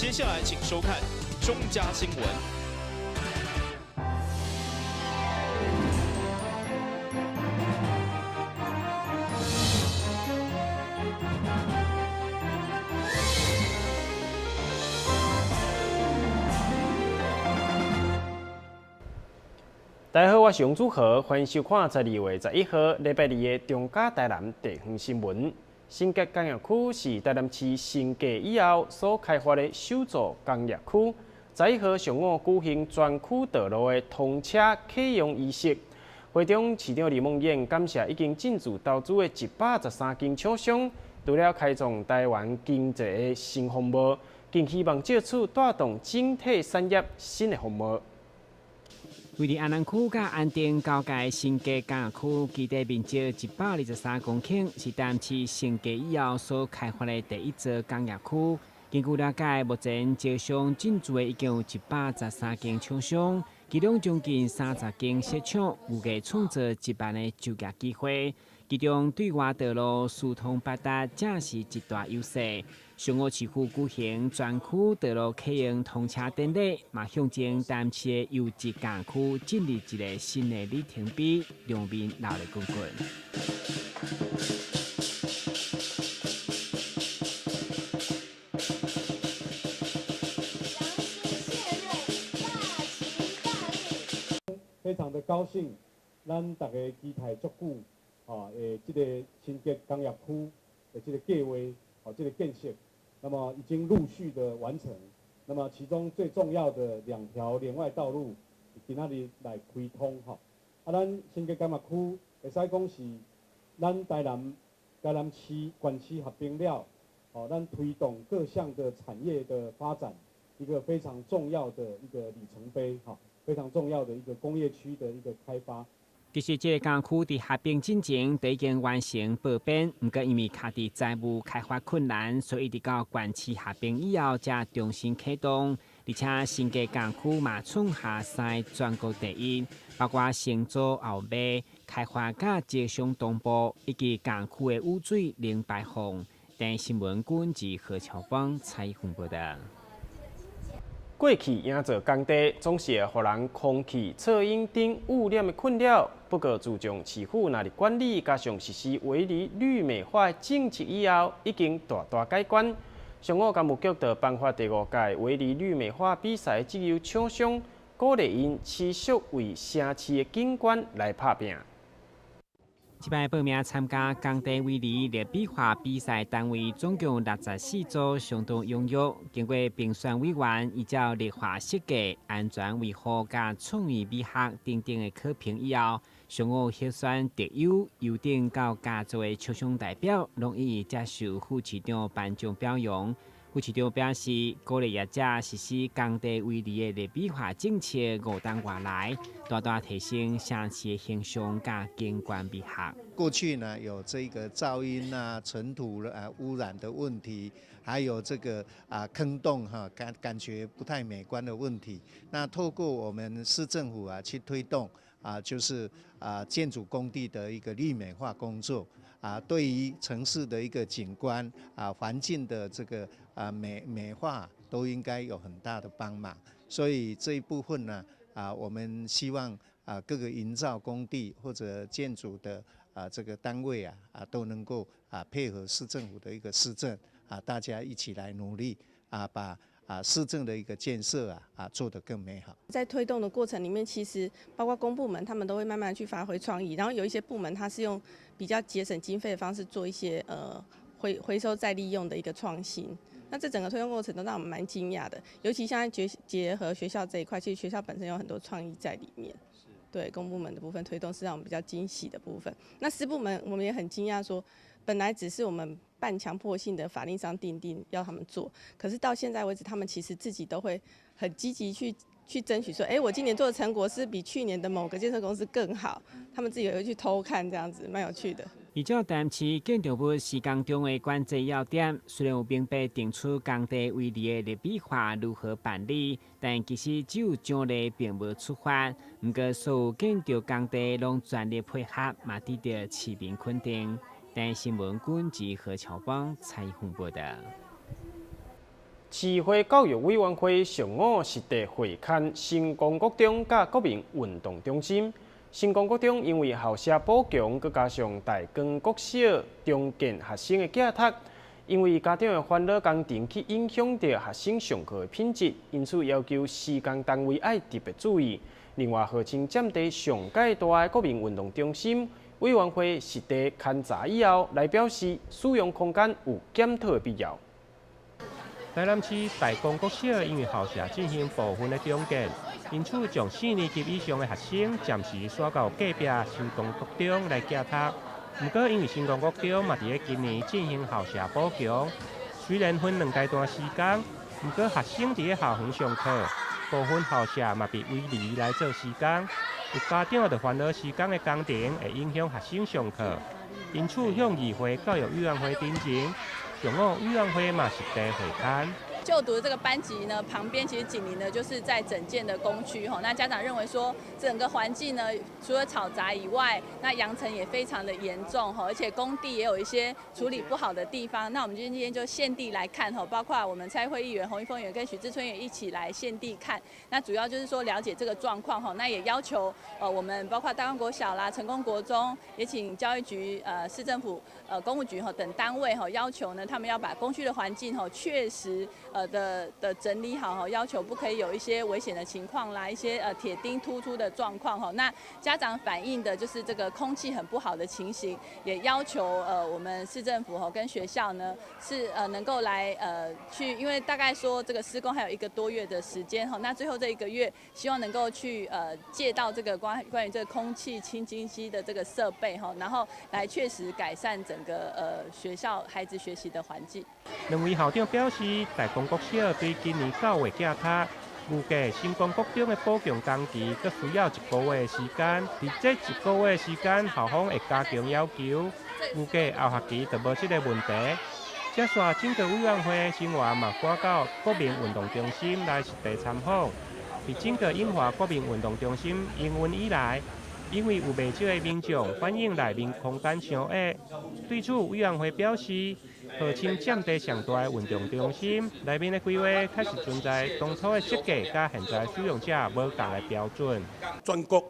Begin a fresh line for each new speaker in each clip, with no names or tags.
接下来请收看中嘉新闻。
大家好，我是杨祖和，欢迎收看12月11号礼拜二的中嘉台南地方新闻。新界工业区是台南市新界以后所开发的首座工业区。11号上午举行全区道路的通车启用仪式，会中市长李孟燕感谢已经进驻投资的113间厂商，除了开创台湾经济的新风貌，更希望借此带动整体产业新的风貌。
位于安南区甲安定交界新界工业区，基地面积123公顷，是台南市新界以后所开发的第一座工业区。根据了解，目前招商进驻的已经有113间厂商，其中将近30间设厂，预计创造1万的就业机会。其中对外道路疏通发达，正是一大优势。上午市区举行全区道路启用通车典礼，嘛象征台南市的优质工区进入一个新的里程碑，两面闹得滚滚。
非常的高兴，咱大家期待足久，这个新界工业区的这个计划，这个建设，那么已经陆续的完成。那么其中最重要的2条连外道路，今仔日来开通咱新界工业区会使讲是咱台南市县市合并了，咱推动各项的产业的发展，一个非常重要的一个里程碑非常重要的一个工业区的一个开发。
其实，这个工区伫合并进程已经完成报编，不过因为卡伫债务开发困难，所以一直到县市合并以后才重新启动。而且新界工区嘛创下3个全国第一，包括承租后卖、开发甲招商同步，以及工区的污水零排放。等新闻军及何乔邦采访报道。
过去营造工地总是会予人空气、噪音等污染的困扰。不过，自从市府纳入管理，加上实施围篱绿美化政策以后，已经大大改观。上午工务局就颁发第5届围篱绿美化比赛职业厂商，鼓励因持续为城市的景观来打拼。
这摆报名参加工地围篱绿美化比赛单位总共64组，相当踊跃。经过评选委员依照绿化设计、安全维护甲创意美学等等的考评以后，上午核选得优、优等到佳作的厂商代表，拢予以接受副市长颁奖表扬。副市长表示，鼓励业者实施工地围篱的绿美化政策5档外来，大大提升城市的形象甲景观美学。
过去呢，有这个噪音尘土污染的问题，还有这个坑洞感觉不太美观的问题。那透过我们市政府去推动就是建筑工地的一个绿美化工作对于城市的一个景观环境的这个美化都应该有很大的帮忙。所以这一部分呢我们希望各个营造工地或者建筑的这个单位都能够配合市政府的一个施政大家一起来努力把市政的一个建设做得更美好。
在推动的过程里面，其实包括公部门，他们都会慢慢去发挥创意，然后有一些部门它是用比较节省经费的方式做一些回收再利用的一个创新。那这整个推动过程都让我们蛮惊讶的，尤其现在结合学校这一块，其实学校本身有很多创意在里面。对公部门的部分推动是让我们比较惊喜的部分。那私部门我们也很惊讶，说本来只是我们半强迫性的法令上订定要他们做，可是到现在为止，他们其实自己都会很积极去争取说，我今年做的成果是比去年的某个建设公司更好，他们自己也会去偷看，这样子蛮有趣的。
依照台南市建筑部施工中的关键要点，虽然有明白定出工地围篱的绿美化如何办理，但其实只有奖励并无处罚。不过，所有建筑工地拢全力配合，嘛得到市民肯定。但新闻军及何乔邦采访报道。
市会教育委员会上午实地会勘新光国中甲国民运动中心。新光国中因为校舍补强，佮加上大光国小中建学生的寄读，因为家长的烦恼工程去影响到学生上课的品质，因此要求施工单位要特别注意。另外，号称占地上界大的国民运动中心，委员会实地勘查以后，来表示使用空间有检讨的必要。
台南市大光国小因为校舍进行部分的重建，因此将4年级以上的学生暂时刷到隔壁新光国中来寄读。不过，因为新光国中嘛伫今年进行校舍补强，虽然分2阶段时间，不过学生伫校园上课，部分校舍嘛被围篱来做施工。有家长就烦恼施工的工程会影响学生上课，因此向议会教育委员会申请。上午委员会嘛实地会勘。
就读的这个班级呢，旁边其实紧邻的就是在整建的工区哈。那家长认为说，整个环境呢，除了吵杂以外，那扬尘也非常的严重哈，而且工地也有一些处理不好的地方。那我们今天就现地来看哈，包括我们蔡会议员洪一峰议员跟许志春议员一起来现地看。那主要就是说了解这个状况哈，那也要求我们包括大光国小啦、成功国中，也请教育局、市政府、公务局等单位要求呢，他们要把工区的环境确实的整理好，要求不可以有一些危险的情况啦，一些铁钉突出的状况哈。那家长反映的就是这个空气很不好的情形，也要求我们市政府跟学校呢是能够来去，因为大概说这个施工还有1个多月的时间哈，那最后这1个月希望能够去借到这个关于这个空气清净机的这个设备哈，然后来确实改善整个学校孩子学习的环境。
2位校长表示，大光国小对今年9月寄读，预计新光国中的补强工期阁需要1个月的时间。伫这1个月的时间，校方会加强要求，预计后学期就无这个问题。接续整个委员会成员嘛赶到国民运动中心来实地参访。伫整个永华国民运动中心营运以来，因为有不少的民众反映内面空间伤矮，对此委员会表示，号称占地上大的运动中心内面的规划确实存在当初的设计甲现在使用者无同的标准。
全国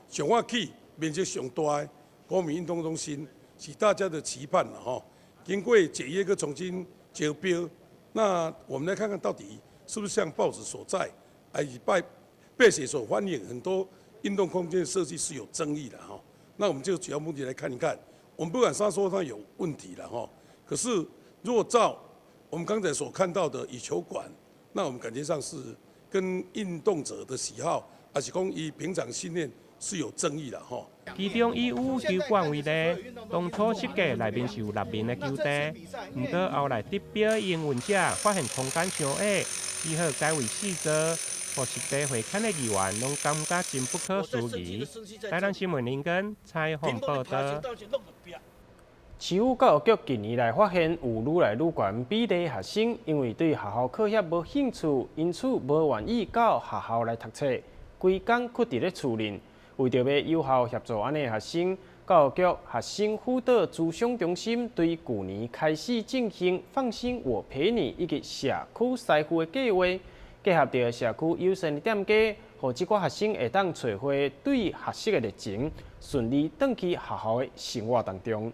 上晚起面积上大的国民运动中心是大家的期盼了哈。经过解约跟重新招标，那我们来看看到底是不是像报纸所在，以被写所反映很多运动空间设计是有争议的哈。那我们就主要目的来看一看，我们不敢说它有问题了哈。可是如果照我们刚才所看到的羽球馆，那我们感觉上是跟运动者的喜好，还是讲以平常训练是有争议的哈。
其中以羽球馆为例，当初设计内面是有6面的球地，不过后来得标营运者发现空间伤矮，只好改为4座。或实地会勘的议员拢感觉真不可思议。台南新闻林根采访报道。
市府教育局近年来发现有愈来愈悬比例学生因为对学校课业无兴趣，因此无愿意到学校来读册，规工屈伫咧厝里。为着要有效协助安尼学生，教育局学生辅导咨商中心对去年开始进行放心我陪你以及社区师傅的计划。结合着社区友善的店家，让这寡学生会当找回对学习的热情，顺利转去学校的生活当中。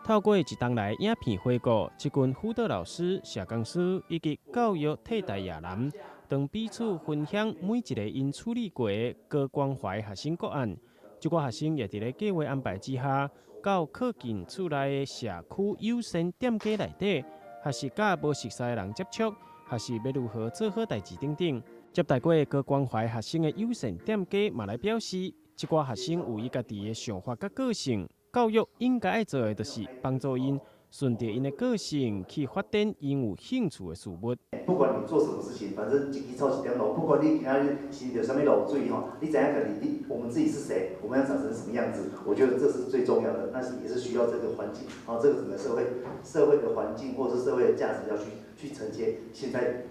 透过一档来影片回顾，这群辅导老师、社工师以及教育替代野人，当彼此分享每一个因处理过的高关怀学生个案。这寡学生也伫咧计划安排之下，到靠近厝内的社区友善店家内底，还是甲无熟悉的人接触。还是要如何做好代志等等，接待过高关怀学生的友善店家嘛来表示，这寡学生有伊家己的想法甲个性，教育应该要做的就是帮助因顺着因的个性去发展因有兴趣的事物。
不管你做什么事情，反正一支草一点路，不管你今日是着什么路水吼，你知影家己我们自己是谁，我们要长成什么样子，我觉得这是最重要的。那是也是需要这个环境，这个整个社会的环境或者是社会的价值要去承接。现在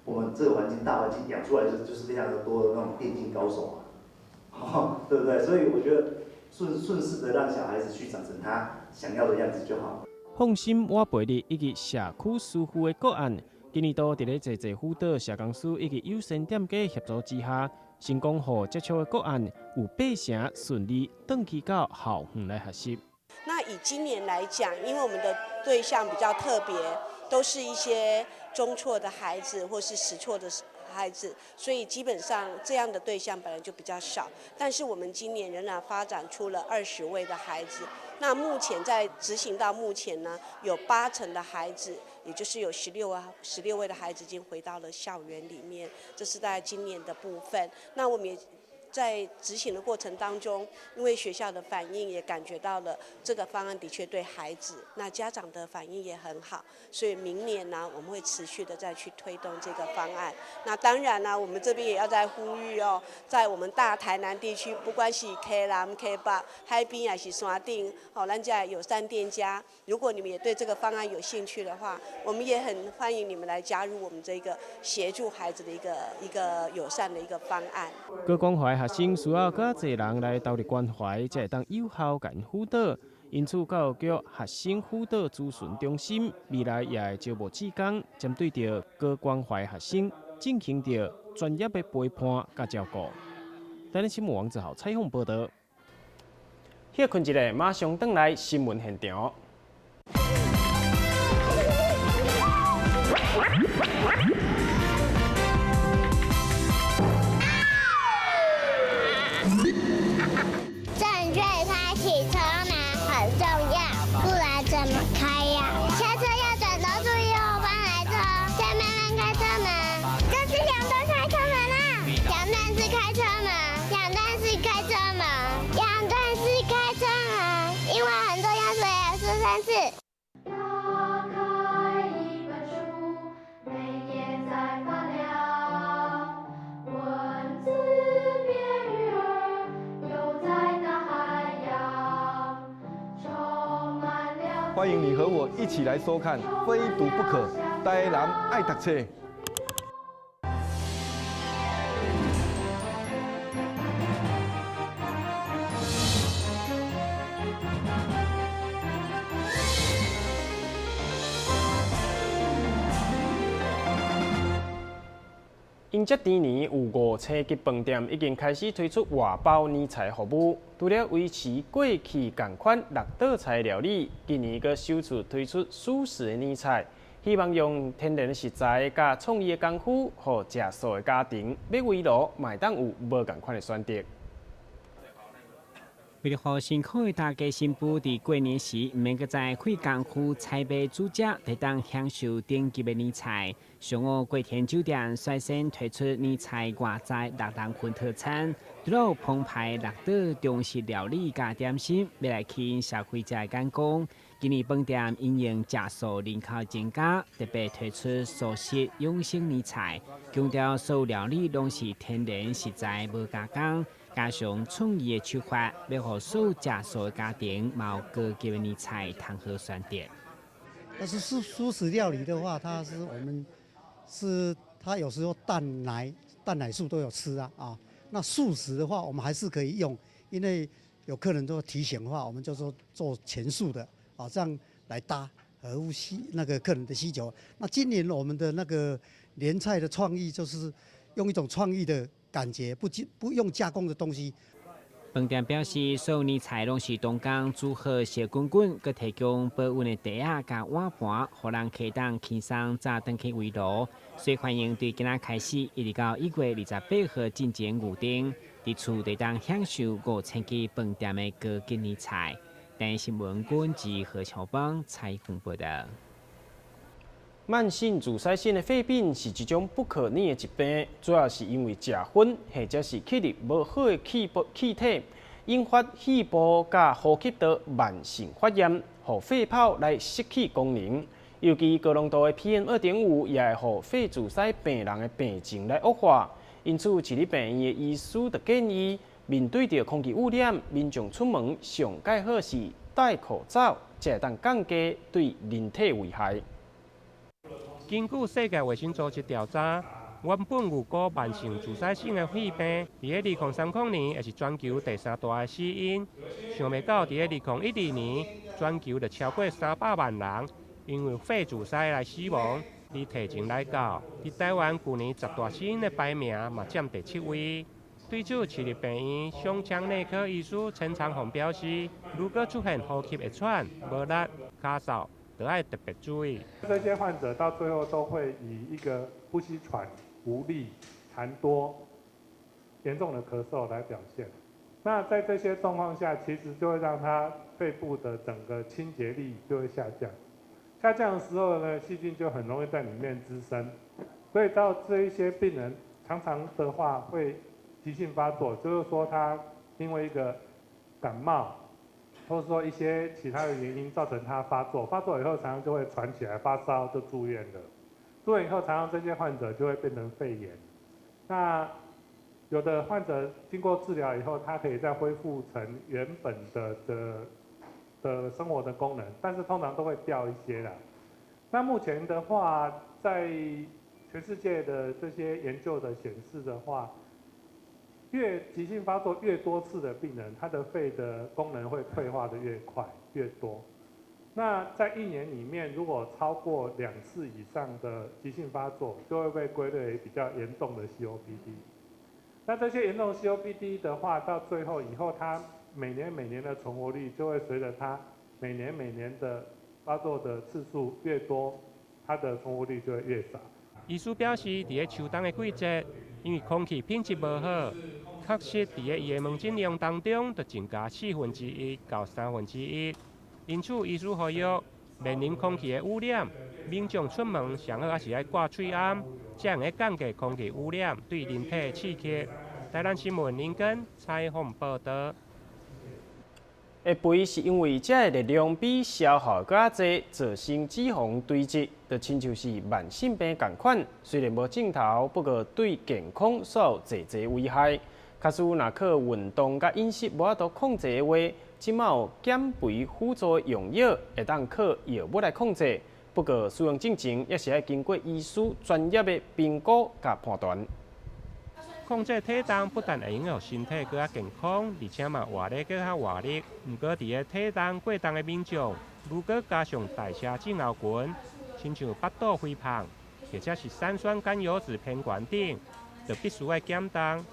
我们这个环境大环境养出来就是非常的多的那种电竞高手啊，对不对？所以我觉得顺势的让小孩子去长成他想要的样子就好。
放心，我陪你以及社区师傅的个案，今年都伫咧济济辅导社工师以及有线店家协助之下，成功互接触的个案有8成顺利转去到校园来学习。
那以今年来讲，因为我们的对象比较特别，都是一些中辍的孩子或是实辍的孩子，所以基本上这样的对象本来就比较少。但是我们今年仍然发展出了20位的孩子。那目前在执行到目前呢，有8成的孩子，也就是有16位的孩子已经回到了校园里面，这是在今年的部分。那我们也在执行的过程当中，因为学校的反应也感觉到了这个方案的确对孩子，那家长的反应也很好，所以明年呢，我们会持续的再去推动这个方案。那当然呢，我们这边也要再呼吁哦，在我们大台南地区，不管是 K 南、K 北、海边还是山顶，咱家友善店家，如果你们也对这个方案有兴趣的话，我们也很欢迎你们来加入我们这个协助孩子的一个友善的一个方案。
各关怀学生需要较侪人来投入关怀，才会当有效甲因辅导。因此，教育局学生辅导咨询中心未来也会招募志工，针对着各关怀学生，进行着专业的陪伴甲照顾。台湾新闻网之后采访报道。歇困一下，马上转来新闻现场。
正确开启车门很重要，不然怎么开呀？下车要转头注意后方来车，再慢慢开车门。这是两段开车门啊！两段式开车门，两段式开车门，两段式开车门，因为很重要，所以要说3次。打开一本书，每页在发亮，文字变鱼儿，游在大海洋，充满了。
欢迎你和我一起来收看《非读不可》，台南爱读册。
迎接猪年有5星级饭店已经开始推出外包年菜服务，除了维持过去同款6道菜料理，今年阁首次推出素食的年菜，希望用天然食材加创意的功夫，互食素的家庭要围炉，嘛会当有无同款的选择。
为了让辛苦的大家新妇伫过年时唔免搁再费功夫采买煮食，会当享受顶级的年菜。上午桂田酒店率先推出年菜外在6人份特餐，除了澎湃6道中式料理加点心，要来吸引消费者的眼光。今年饭店因应食素人口增加，特别推出素食养生年菜，强调所有料理拢是天然食材，无加工。加上创意的手法，要让所有食素的家庭有高级的年菜通好选择。
但是素食料理的话，它有时候蛋奶素都有吃啊。那素食的话，我们还是可以用，因为有客人都提醒的话，我们就说做全素的啊，这样来搭合乎那个客人的需求。那今年我们的那个年菜的创意，就是用一种创意的感觉，不用加工的东西。
饭店表示，所有年菜拢是东港煮好小滚滚，佮提供保温的茶仔甲碗盘，互人客当轻松早登去围炉。所以欢迎对今仔开始一直到1月28号进前预订，伫厝会当享受5星级饭店的高级年菜。台新闻管及何乔邦采访报道。
慢性自杀性的肺病是一种不可逆的疾病，主要是因为食薰或者是吸入无好的气体，引发肺部甲呼吸道慢性发炎，互肺泡来失去功能。尤其高浓度的 PM2.5 也会互肺自杀病人的病情来恶化。因此，市立病院的医师就建议，面对着空气污染，民众出门上介好是戴口罩，才会当降低对人体危害。
根据世界卫生组织调查，原本有过慢性自杀性的肺病，伫咧2030年也是全球第3大的死因。想袂到伫咧2012年，全球就超过300万人因为肺自杀来死亡。以体重来讲，伫台湾去年10大死因的排名嘛占第7位。对此，市立病院胸腔内科医师陈长宏表示，如果出现呼吸会喘、无力、咳嗽，就要特别注意。
这些患者到最后都会以一个呼吸喘、无力、痰多、严重的咳嗽来表现。那在这些状况下，其实就会让他肺部的整个清洁力就会下降。下降的时候呢，细菌就很容易在里面滋生，所以到这一些病人常常的话会急性发作，就是说他因为一个感冒，或者说一些其他的原因造成他发作，发作以后常常就会喘起来发烧，就住院了。住院以后，常常这些患者就会变成肺炎。那有的患者经过治疗以后，他可以再恢复成原本的生活的功能，但是通常都会掉一些啦。那目前的话，在全世界的这些研究的显示的话，越急性发作越多次的病人，他的肺的功能会退化的越快越多。那在1年里面，如果超过2次以上的急性发作，就会被归类为比较严重的 COPD。那这些严重的 COPD 的话，到最后以后，它每年的存活率就会随着它每年的发作的次数越多，它的存活率就会越少。
医师表示，伫个秋冬的季节，因为空气品质无好，确实伫个伊的门诊量当中，就增加1/4到1/3。因此，医师呼吁面临空气的污染，民众出门上好还是爱挂喙罨，才能够降低空气污染对人体的刺激。台南新闻林根采访报道。
会肥是因为这个热量比消耗更济，造成脂肪堆积，就亲像是慢性病同款。虽然无镜头，不过对健康所有侪侪危害。假使若靠运动甲饮食无法度控制的话，即有减肥辅助用药会当靠药物来控制。不过使用进程也是要经过医师专业的评估甲判断。
控制体重不但会影响身体更加健康，而且嘛活力更加活力。不过，伫个体重过重的民众，如果加上代谢症候群，亲像腹肚肥胖，或者是三酸甘油脂偏高等，就必须要减重。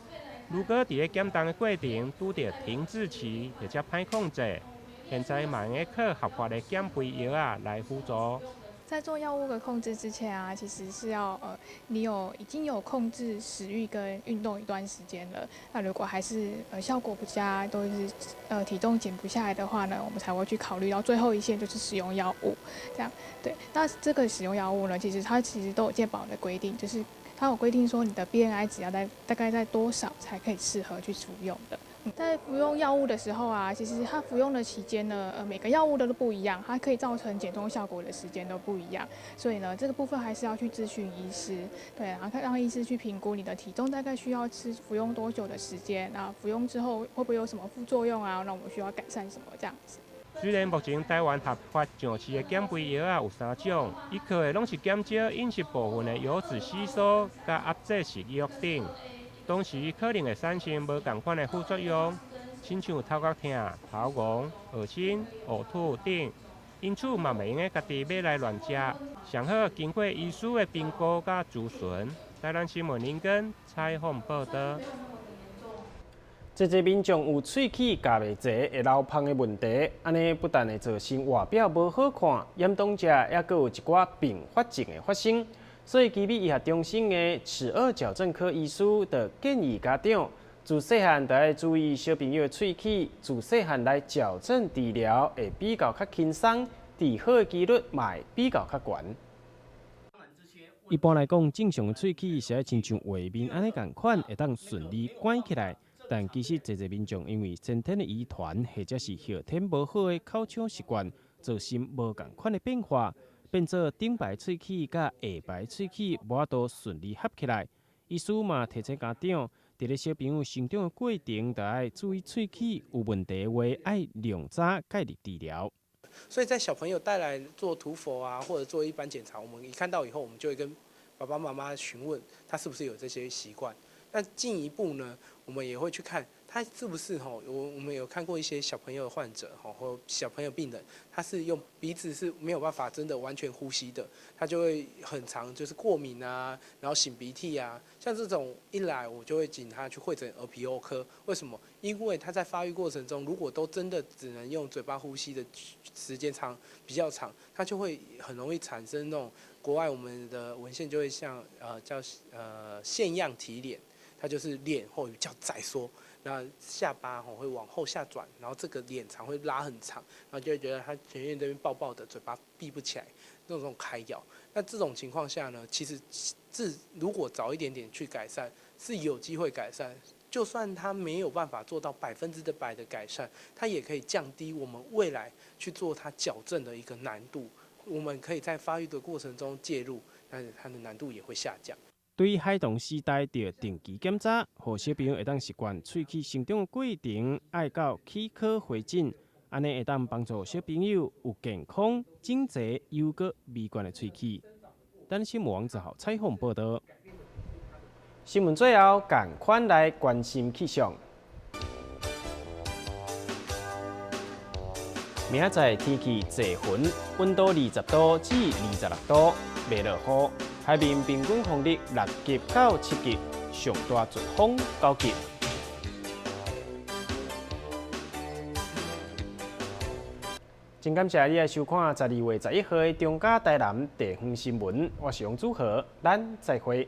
如果伫个减重的过程拄到停滞期，或者歹控制，现在嘛用靠合法的减肥药来辅助。
在做药物的控制之前啊，其实是要你已经有控制食欲跟运动一段时间了。那如果还是效果不佳，都是体重减不下来的话呢，我们才会去考虑到最后一线就是使用药物。这样对。那这个使用药物呢，它其实都有健保的规定，就是它有规定说你的 BMI 值要大概在多少才可以适合去服用的。在服用药物的时候啊，其实它服用的期间呢，每个药物都不一样，它可以造成减重效果的时间都不一样，所以呢，这个部分还是要去咨询医师，对，然后让医师去评估你的体重大概需要服用多久的时间，那服用之后会不会有什么副作用啊？那我们需要改善什么这样子。
虽然目前台湾合法上市的减肥药有3种，伊靠的拢是减少饮食部分的油脂吸收、甲压制食欲等。同时，可能会产生无同款的副作用，亲像头壳痛、头晕、恶心、呕吐等。因此，嘛袂用家己买来乱食，上好经过医师的评估甲咨询。台南新闻林根采访报道。
这民众有喙齿夹袂齐、会流芳的问题，安尼不但会造成外表无好看，严重者也佫有一寡并发症的发生。所以，基于医学中心的齿颚矫正科医师就建议家长，自细汉就要注意小朋友的喙齿，自细汉来矫正治疗会比较较轻松，治好的几率嘛会比较较悬。一般来讲，正常的喙齿是要亲像画面安尼共款，会当顺利关起来。但其实，侪民众因为先天的遗传或者是后天无好的口腔习惯，造成无共款的变化。变做顶排喙齿甲下排喙齿无法度顺利合起来。医师嘛提醒家长，伫咧小朋友成长的过程，就要注意喙齿有问题的话，要量早介入治疗。
所以在小朋友带来做涂氟啊，或者做一般检查，我们一看到以后，我们就会跟爸爸妈妈询问他是不是有这些习惯。那进一步呢，我们也会去看他是不是我们有看过一些小朋友患者或小朋友病人，他是用鼻子是没有办法真的完全呼吸的，他就会很常就是过敏啊，然后擤鼻涕啊，像这种一来我就会请他去会诊耳鼻喉科。为什么？因为他在发育过程中，如果都真的只能用嘴巴呼吸的时间比较长，他就会很容易产生那种国外我们的文献就会像叫腺样体脸，它就是脸会比较窄缩。那下巴会往后下转，然后这个脸长会拉很长，然后就会觉得他前面这边爆爆的，嘴巴闭不起来，那种开咬。那这种情况下呢，其实如果早一点点去改善，是有机会改善。就算他没有办法做到100%的改善，他也可以降低我们未来去做它矫正的一个难度。我们可以在发育的过程中介入，但是它的难度也会下降。
对于孩童时代要定期检查，让小朋友会当习惯喙齿生长的过程，爱到齿科会诊，安尼会当帮助小朋友有健康、整齐、优个美观的喙齿。等新闻网只好采访报道。新闻最后，赶快来关心气象。明仔载天气侪云，温度20度至26度，袂落雨。海面平均风力6级到7级，上大阵风9级。真感谢你来收看12月11号的中嘉台南地方新闻，我是杨祖和，咱再会。